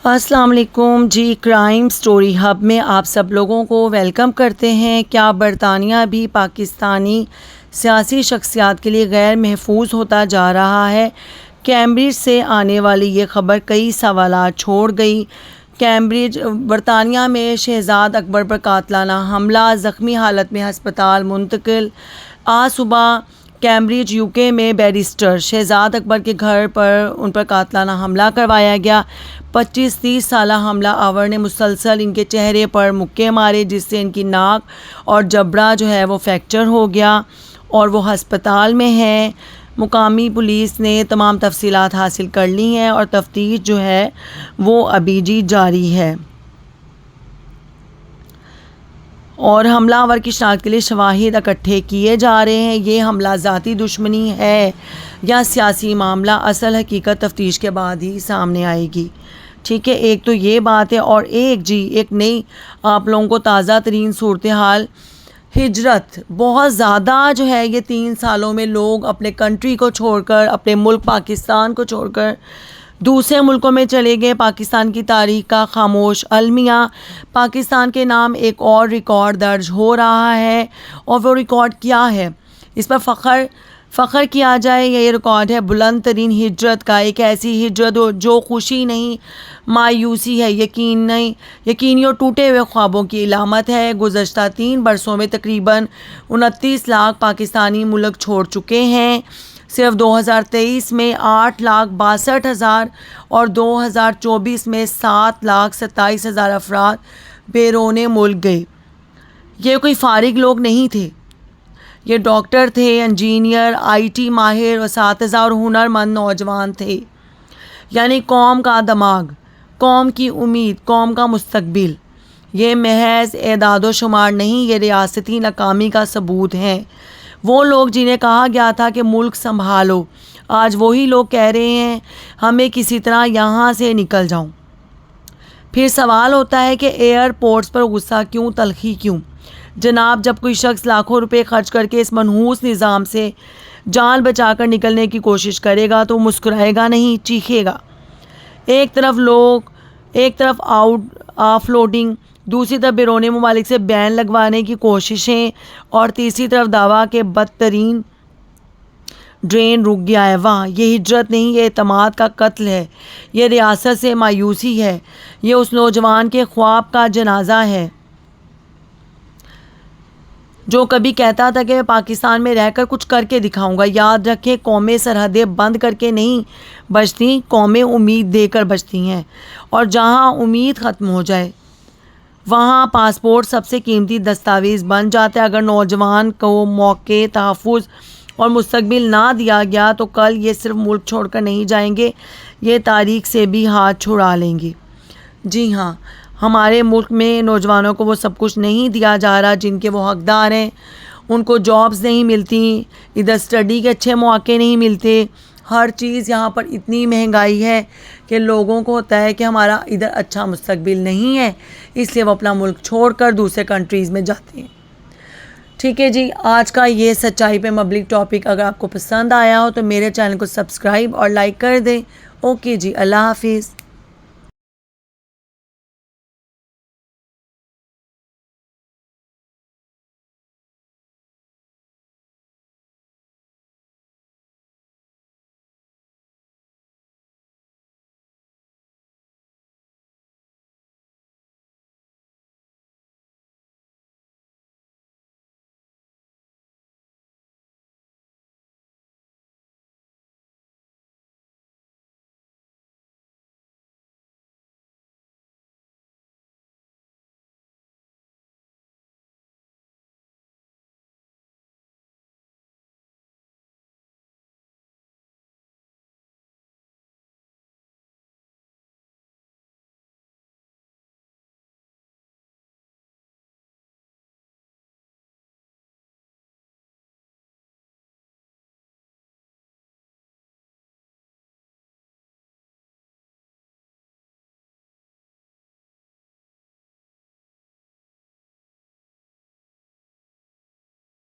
السلام علیکم جی، crime story hub میں آپ سب لوگوں کو ویلکم کرتے ہیں۔ کیا برطانیہ بھی پاکستانی سیاسی شخصیات کے لیے غیر محفوظ ہوتا جا رہا ہے؟ کیمبرج سے آنے والی یہ خبر کئی سوالات چھوڑ گئی۔ کیمبرج، برطانیہ میں شہزاد اکبر پر قاتلانہ حملہ، زخمی حالت میں ہسپتال منتقل۔ آج صبح کیمبرج UK میں بیرسٹر شہزاد اکبر کے گھر پر ان پر قاتلانہ حملہ کروایا گیا۔ 25-30 سالہ حملہ آور نے مسلسل ان کے چہرے پر مکے مارے، جس سے ان کی ناک اور جبڑا وہ فریکچر ہو گیا اور وہ ہسپتال میں ہیں۔ مقامی پولیس نے تمام تفصیلات حاصل کر لی ہیں اور تفتیش وہ ابھی جاری ہے اور حملہ آور کی شناخت کے لیے شواہد اکٹھے کیے جا رہے ہیں۔ یہ حملہ ذاتی دشمنی ہے یا سیاسی معاملہ، اصل حقیقت تفتیش کے بعد ہی سامنے آئے گی۔ ٹھیک ہے، ایک تو یہ بات ہے، اور ایک نئی آپ لوگوں کو تازہ ترین صورتحال، ہجرت بہت زیادہ یہ 3 سالوں میں لوگ اپنے کنٹری کو چھوڑ کر، اپنے ملک پاکستان کو چھوڑ کر دوسرے ملکوں میں چلے گئے۔ پاکستان کی تاریخ کا خاموش المیہ، پاکستان کے نام ایک اور ریکارڈ درج ہو رہا ہے، اور وہ ریکارڈ کیا ہے، اس پر فخر کیا جائے۔ یہ ریکارڈ ہے بلند ترین ہجرت کا، ایک ایسی ہجرت جو خوشی نہیں، مایوسی ہے، یقینی اور ٹوٹے ہوئے خوابوں کی علامت ہے۔ گزشتہ 3 برسوں میں تقریباً 29 لاکھ پاکستانی ملک چھوڑ چکے ہیں۔ صرف 2023 میں 8,62,000 اور 2024 میں 7,27,000 افراد بیرون ملک گئے۔ یہ کوئی فارغ لوگ نہیں تھے، یہ ڈاکٹر تھے، انجینئر، IT ماہر، اساتذہ اور ہنرمند نوجوان تھے۔ یعنی قوم کا دماغ، قوم کی امید، قوم کا مستقبل۔ یہ محض اعداد و شمار نہیں، یہ ریاستی ناکامی کا ثبوت ہے۔ وہ لوگ جنہیں کہا گیا تھا کہ ملک سنبھالو، آج وہی لوگ کہہ رہے ہیں ہمیں کسی طرح یہاں سے نکل جاؤ۔ پھر سوال ہوتا ہے کہ ایئرپورٹس پر غصہ کیوں، تلخی کیوں؟ جناب، جب کوئی شخص لاکھوں روپے خرچ کر کے اس منحوس نظام سے جان بچا کر نکلنے کی کوشش کرے گا تو مسکرائے گا نہیں، چیخے گا۔ ایک طرف آف لوڈنگ، دوسری طرف بیرون ممالک سے بین لگوانے کی کوششیں، اور تیسری طرف دعویٰ کہ بدترین ڈرین رک گیا ہے۔ وہاں یہ ہجرت نہیں، یہ اعتماد کا قتل ہے، یہ ریاست سے مایوسی ہے، یہ اس نوجوان کے خواب کا جنازہ ہے جو کبھی کہتا تھا کہ میں پاکستان میں رہ کر کچھ کر کے دکھاؤں گا۔ یاد رکھیں، قومیں سرحدیں بند کر کے نہیں بچتی، قومیں امید دے کر بچتی ہیں، اور جہاں امید ختم ہو جائے وہاں پاسپورٹ سب سے قیمتی دستاویز بن جاتا ہے۔ اگر نوجوان کو موقع، تحفظ اور مستقبل نہ دیا گیا تو کل یہ صرف ملک چھوڑ کر نہیں جائیں گے، یہ تاریخ سے بھی ہاتھ چھڑا لیں گے۔ جی ہاں، ہمارے ملک میں نوجوانوں کو وہ سب کچھ نہیں دیا جا رہا جن کے وہ حقدار ہیں۔ ان کو جابز نہیں ملتی، ادھر اسٹڈی کے اچھے مواقع نہیں ملتے، ہر چیز یہاں پر اتنی مہنگائی ہے کہ لوگوں کو ہوتا ہے کہ ہمارا ادھر اچھا مستقبل نہیں ہے، اس لیے وہ اپنا ملک چھوڑ کر دوسرے کنٹریز میں جاتے ہیں۔ ٹھیک ہے جی، آج کا یہ سچائی پہ مبنی ٹاپک اگر آپ کو پسند آیا ہو تو میرے چینل کو سبسکرائب اور لائک کر دیں۔ اوکے جی، اللہ حافظ۔